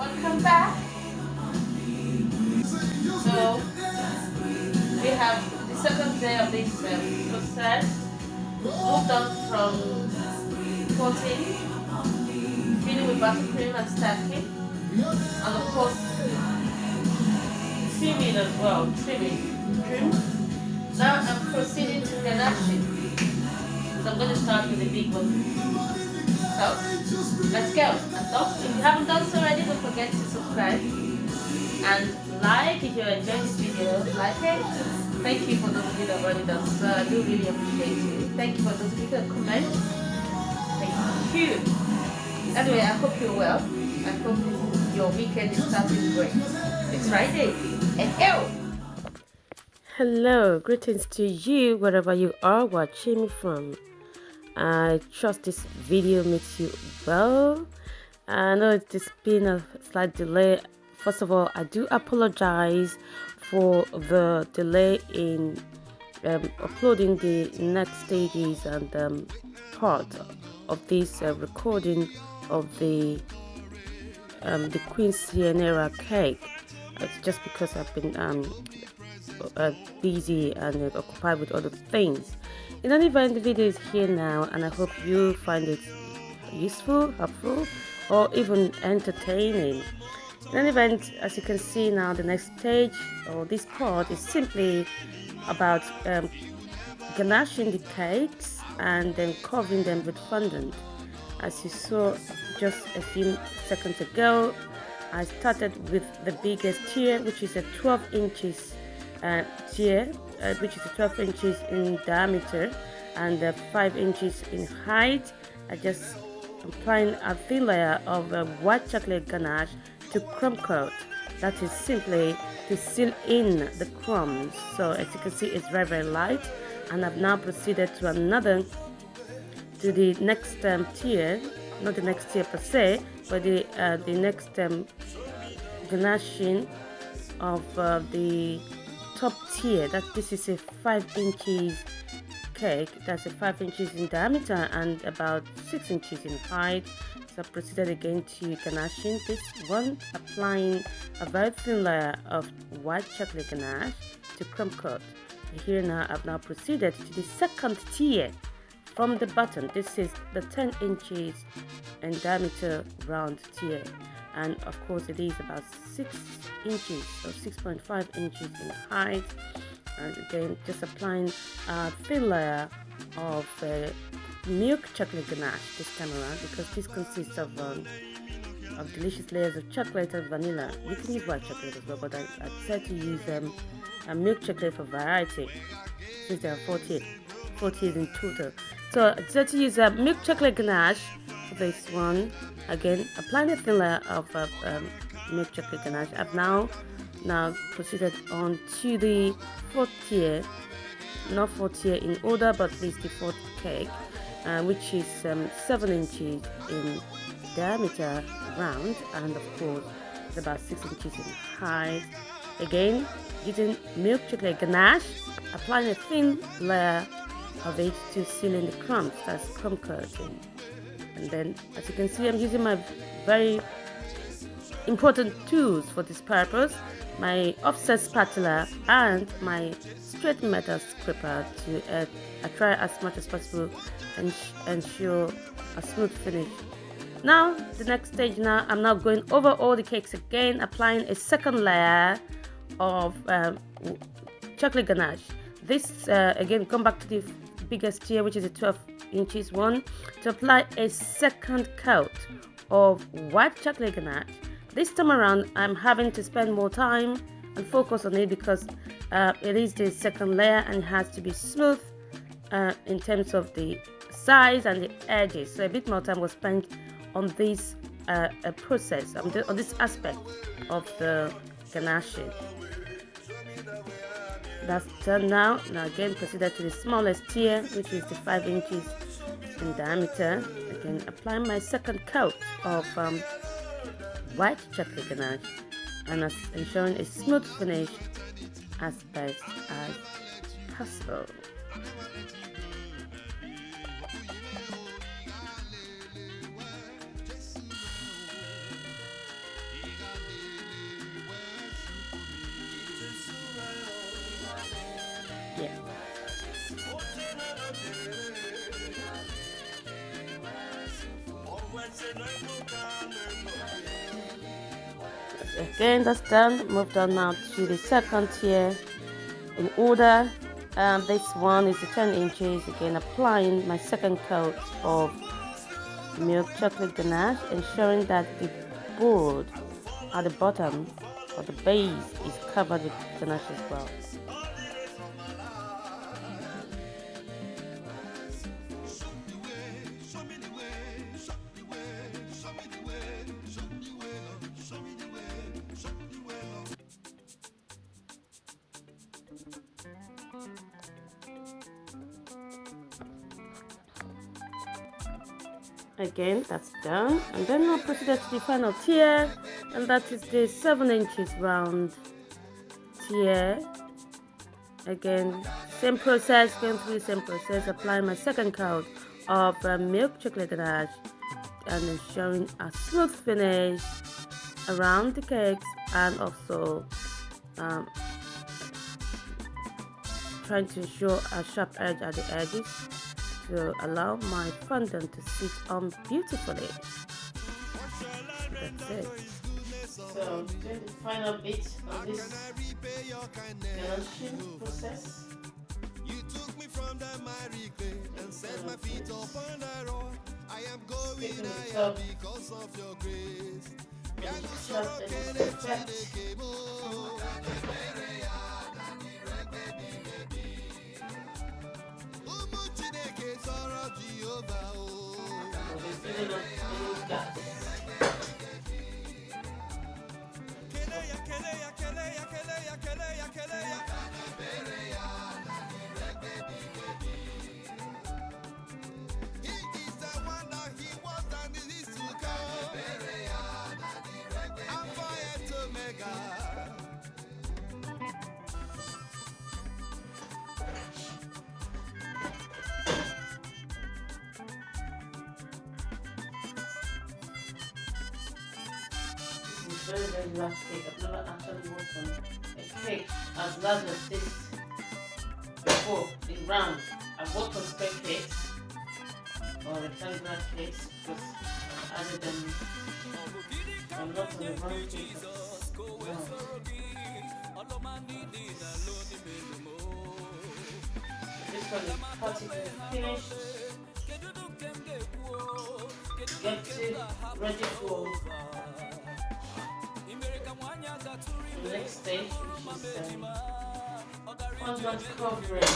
Welcome back. So we have the second day of this process. Moved on from coating, filling with buttercream and stacking, and of course trimming as well. Trim. Now I'm proceeding to ganache. So I'm going to start with the big one. So let's go. And if you haven't done so already, don't forget to subscribe and like if you're enjoying this video. Like it. Thank you for those of you that have already done so. I do really appreciate it. Thank you for those of you that comment. Thank you. Anyway, I hope you're well. I hope your weekend is starting great. It's Friday. And go! Hello, greetings to you wherever you are watching me from. I trust this video makes you well. I know it's been a slight delay. First of all, I do apologize for the delay in uploading the next stages and part of this recording of the Quinceañera Cake. It's just because I've been busy and occupied with other things. In any event, the video is here now, and I hope you find it useful, helpful, or even entertaining. In any event, as you can see now, the next stage or this part is simply about ganaching the cakes and then covering them with fondant. As you saw just a few seconds ago, I started with the biggest tier, which is a 12 inches tier, which is 12 inches in diameter and 5 inches in height. I just applying a thin layer of white chocolate ganache to crumb coat. That is simply to seal in the crumbs. So as you can see, it's very light, and I've now proceeded to the next tier, not the next tier per se, but the next ganaching of the top tier. That this is a 5 inches cake. That's a 5 inches in diameter and about 6 inches in height. So I proceeded again to ganaching this one, applying a very thin layer of white chocolate ganache to crumb coat. Here now I've now proceeded to the second tier from the bottom. This is the 10 inches in diameter round tier, and of course it is about 6 inches or 6.5 inches in height. And again, just applying a thin layer of milk chocolate ganache this time around, because this consists of delicious layers of chocolate and vanilla. You can use white chocolate as well, but I decided to use a milk chocolate for variety, since there are 40 in total. So I decided to use a milk chocolate ganache for this one. Again, applying a thin layer of milk chocolate ganache. I've now proceeded on to the fourth tier, not fourth tier in order, but at least the fourth cake, which is 7 inches in diameter round, and of course it's about 6 inches in height. Again, using milk chocolate ganache, applying a thin layer of it to seal in the crumbs, that's crumb coating. And then, as you can see, I'm using my very important tools for this purpose, my offset spatula and my straight metal scraper, to I try as much as possible and ensure a smooth finish. Now the next stage, now I'm now going over all the cakes again, applying a second layer of chocolate ganache. This again, come back to the biggest tier, which is a 12 inches one, to apply a second coat of white chocolate ganache. This time around, I'm having to spend more time and focus on it because it is the second layer and it has to be smooth in terms of the sides and the edges. So a bit more time was spent on this process, on this aspect of the ganache. That's done now. Now again, proceeded to the smallest tier, which is the 5 inches in diameter. Again, applying my second coat of white chocolate ganache, and ensuring a smooth finish as best as possible. again, that's done. Moved on now to the second tier in order. This one is the 10 inches. Again, applying my second coat of milk chocolate ganache, ensuring that the board at the bottom or the base is covered with ganache as well. Again, that's done, and then I'll proceed to the final tier, and that is the 7 inches round tier. Again, same process, going through the same process, applying my second coat of milk chocolate ganache and ensuring a smooth finish around the cakes, and also trying to ensure a sharp edge at the edges to allow my fondant to sit on beautifully. That's it. So, doing the final bit of this ganache process. You took me from the miry clay and set my feet upon the rock. I am going higher because of your grace. Very large cake. I've never actually worked on a cake as large as this before in round. I've worked on square cakes or rectangular cakes because I added them. I'm not on the round cake. Round. This one is partially finished. Get it ready for the next stage, which is fondant covering.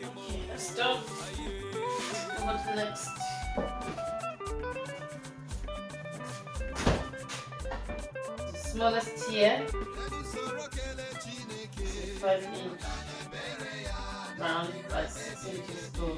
Okay, that's done. Over to the next. The smallest tier, 5-inch round by 6 inches tall.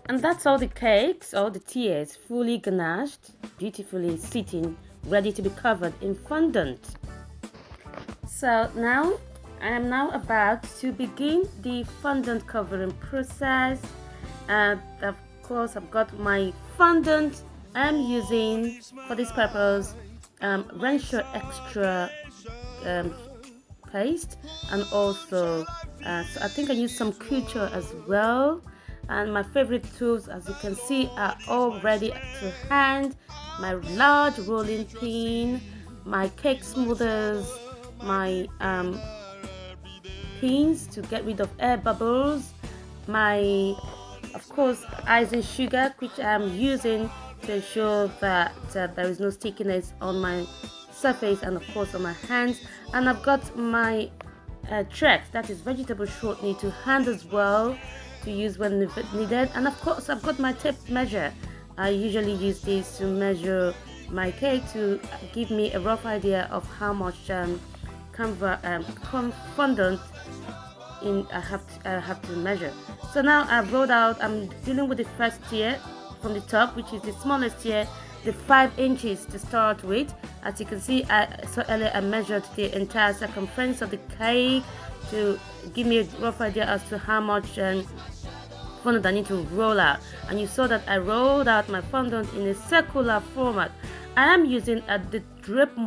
And that's all the cakes, all the tiers, fully ganached, beautifully sitting, ready to be covered in fondant. So now, I am now about to begin the fondant covering process. And of course, I've got my fondant. I'm using, for this purpose, Renshaw Extra paste, and also, so I think I use some couture as well. And my favorite tools, as you can see, are all ready to hand. my large rolling pin, my cake smoothers, my pins to get rid of air bubbles, my, of course, icing sugar, which I'm using to ensure that there is no stickiness on my surface and of course on my hands. And I've got my thread, that is vegetable shortening, to hand as well, to use when needed. And of course I've got my tape measure. I usually use this to measure my cake to give me a rough idea of how much fondant I have to measure. So now I've rolled out. I'm dealing with the first tier from the top, which is the smallest tier, the 5 inches to start with. As you can see, so earlier I measured the entire circumference of the cake to give me a rough idea as to how much fondant I need to roll out. And you saw that I rolled out my fondant in a circular format. I am using the drape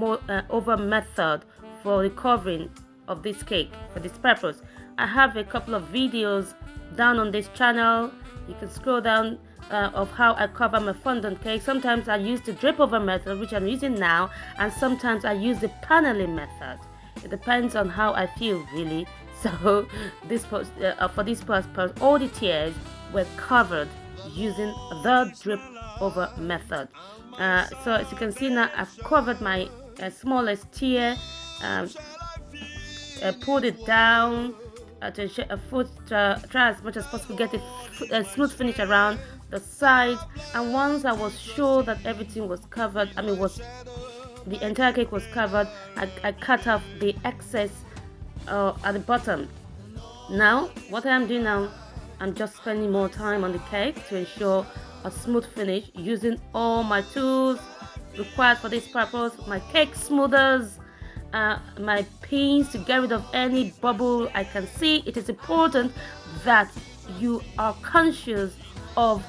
over method for the covering of this cake for this purpose. I have a couple of videos down on this channel. You can scroll down of how I cover my fondant cake. Sometimes I use the drape over method, which I'm using now, and sometimes I use the paneling method. It depends on how I feel, really. So this for this purpose, all the tiers were covered using the drape over method. So as you can see now, I've covered my smallest tier, pulled it down to try as much as possible get a smooth finish around the sides. And once I was sure that everything was covered, the entire cake was covered, I cut off the excess at the bottom. Now what I am doing now, I'm just spending more time on the cake to ensure a smooth finish, using all my tools required for this purpose, my cake smoothers, my pins to get rid of any bubble I can see. It is important that you are conscious of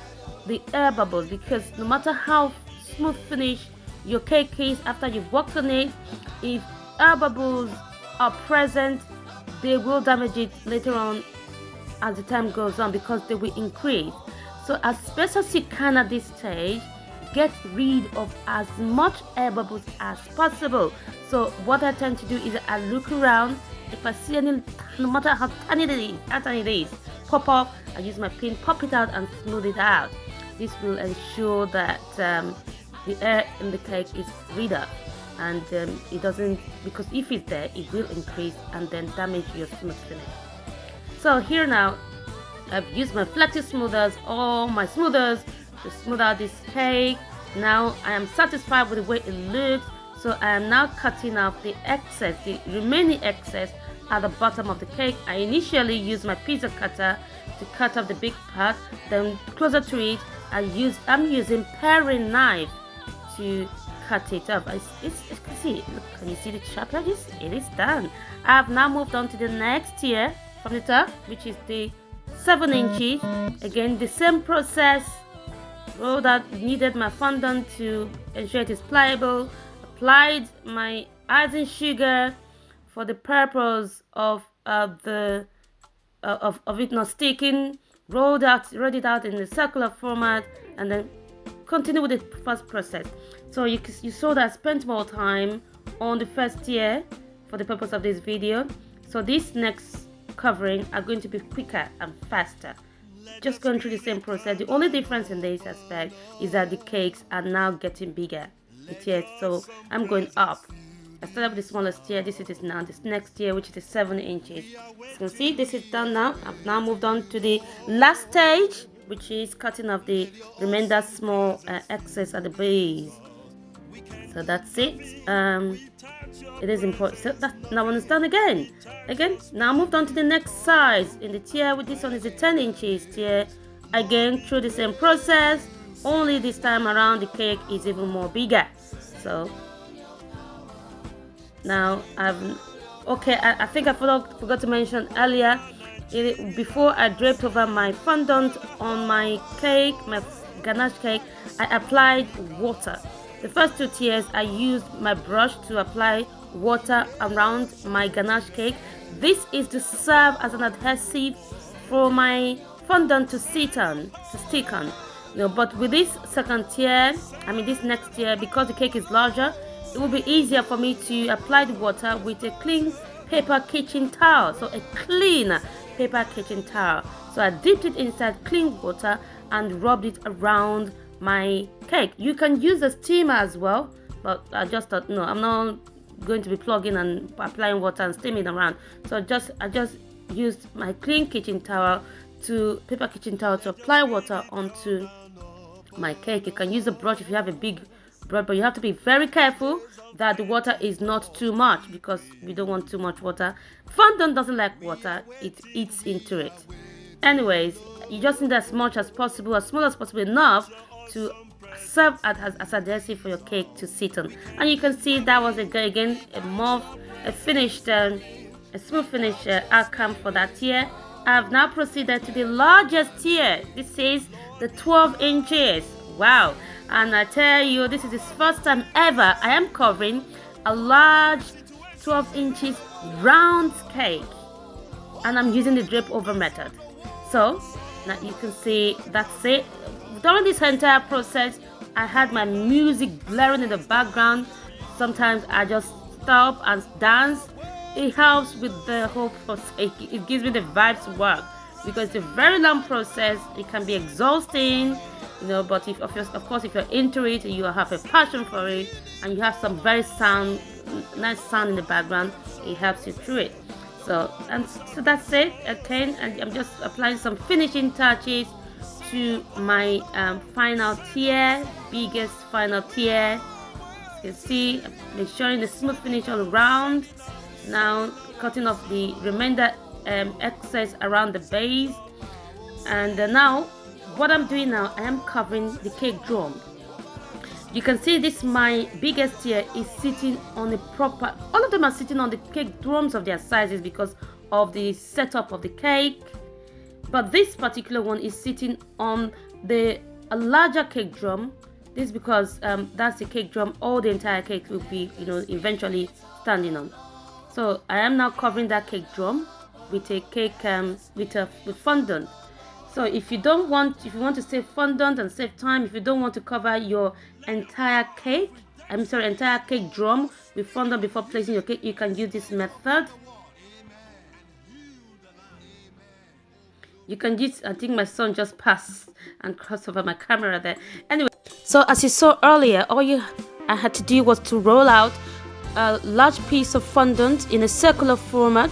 the air bubbles, because no matter how smooth finish your cake is after you've worked on it, if air bubbles are present, they will damage it later on as the time goes on, because they will increase. So as best as you can at this stage, get rid of as much air bubbles as possible. So what I tend to do is I look around. If I see any, no matter how tiny it is, pop up, I use my pin, pop it out and smooth it out. This will ensure that the air in the cake is freed up, and it doesn't, because if it's there, it will increase and then damage your smooth finish. So here now, I've used my flexi smoothers, all my smoothers, to smooth out this cake. Now I am satisfied with the way it looks, so I am now cutting off the excess, the remaining excess at the bottom of the cake. I initially used my pizza cutter to cut off the big part, then closer to it I'm using paring knife to cut it up. Can you see the sharp edges? It is done. I have now moved on to the next tier from the top, which is the 7 inches. Again, the same process. Rolled out, needed my fondant to ensure it is pliable. Applied my icing sugar for the purpose of it not sticking. Rolled it out in the circular format, and then continue with the first process. So you saw that I spent more time on the first tier for the purpose of this video. So this next covering are going to be quicker and faster. Just going through the same process. The only difference in this aspect is that the cakes are now getting bigger, the tiers. So I'm going up. I started with the smallest tier. This is now this next tier, which is the 7 inches. As you can see, this is done now. I've now moved on to the last stage, which is cutting off the remainder small excess at the base. So that's it. It is important. So that now one is done again. Now moved on to the next size in the tier. With this one is the 10 inches tier. Again, through the same process, only this time around the cake is even more bigger. So now I think I forgot to mention earlier, before I draped over my fondant on my cake, my ganache cake, I applied water. The first 2 tiers, I used my brush to apply water around my ganache cake. This is to serve as an adhesive for my fondant to stick on. But with this second tier, this next tier, because the cake is larger, it will be easier for me to apply the water with a clean paper kitchen towel. So a clean paper kitchen towel. So I dipped it inside clean water and rubbed it around my cake. You can use a steamer as well, but I just thought, no, I'm not going to be plugging and applying water and steaming around. So I just used my clean kitchen towel paper kitchen towel to apply water onto my cake. You can use a brush if you have a big brush, but you have to be very careful that the water is not too much, because we don't want too much water. Fondant doesn't like water, it eats into it. Anyways, you just need as much as possible, as small as possible, enough to serve as adhesive for your cake to sit on. And you can see that was again a smooth finish outcome for that tier. I've now proceeded to the largest tier. This is the 12 inches. Wow. And I tell you, this is the first time ever I am covering a large 12 inches round cake, and I'm using the drape over method. So now you can see that's it. During this entire process, I had my music blaring in the background. Sometimes I just stop and dance. It helps with the whole process. It gives me the vibes to work, because it's a very long process. It can be exhausting, but of course if you're into it, you have a passion for it, and you have some very nice sound in the background, it helps you through it. So that's it. Okay, and I'm just applying some finishing touches to my final tier, biggest final tier. As you can see, I'm ensuring the smooth finish all around. Now cutting off the remainder excess around the base. And now what I'm doing now, I am covering the cake drum. You can see this, my biggest tier is sitting on a proper, all of them are sitting on the cake drums of their sizes because of the setup of the cake, but this particular one is sitting on a larger cake drum. This is because that's the cake drum all the entire cake will be eventually standing on. So I am now covering that cake drum with a cake with fondant. So if you want to save fondant and save time, if you don't want to cover your entire cake drum with fondant before placing your cake, you can use this method. You can use, I think my son just passed and crossed over my camera there. Anyway, so as you saw earlier, I had to do was to roll out a large piece of fondant in a circular format.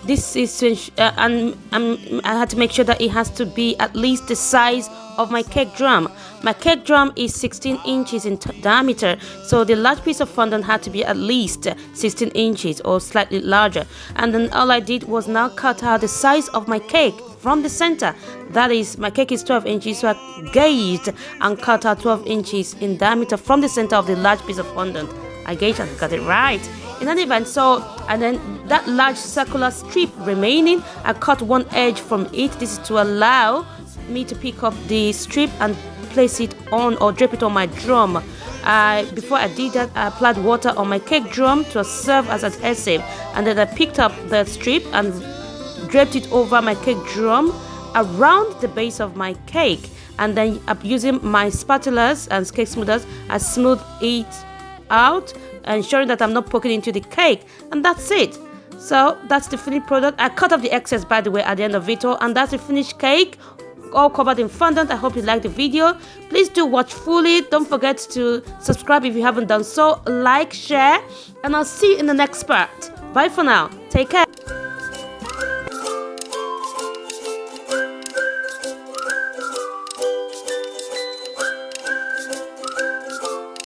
This is and I had to make sure that it has to be at least the size of my cake drum. My cake drum is 16 inches in diameter, so the large piece of fondant had to be at least 16 inches or slightly larger. And then all I did was now cut out the size of my cake from the center. That is, my cake is 12 inches, so I gauged and cut out 12 inches in diameter from the center of the large piece of fondant. I gauged and got it right. In any event, and then that large circular strip remaining, I cut one edge from it. This is to allow me to pick up the strip and place it on or drape it on my drum. Before I did that, I applied water on my cake drum to serve as adhesive, and then I picked up the strip and draped it over my cake drum around the base of my cake, and then using my spatulas and cake smoothers, I smoothed it out, ensuring that I'm not poking into the cake, and that's it. So that's the finished product. I cut off the excess, by the way, at the end of it all, and that's the finished cake, all covered in fondant. I hope you liked the video. Please do watch fully. Don't forget to subscribe if you haven't done so, like, share, and I'll see you in the next part. Bye for now. Take care.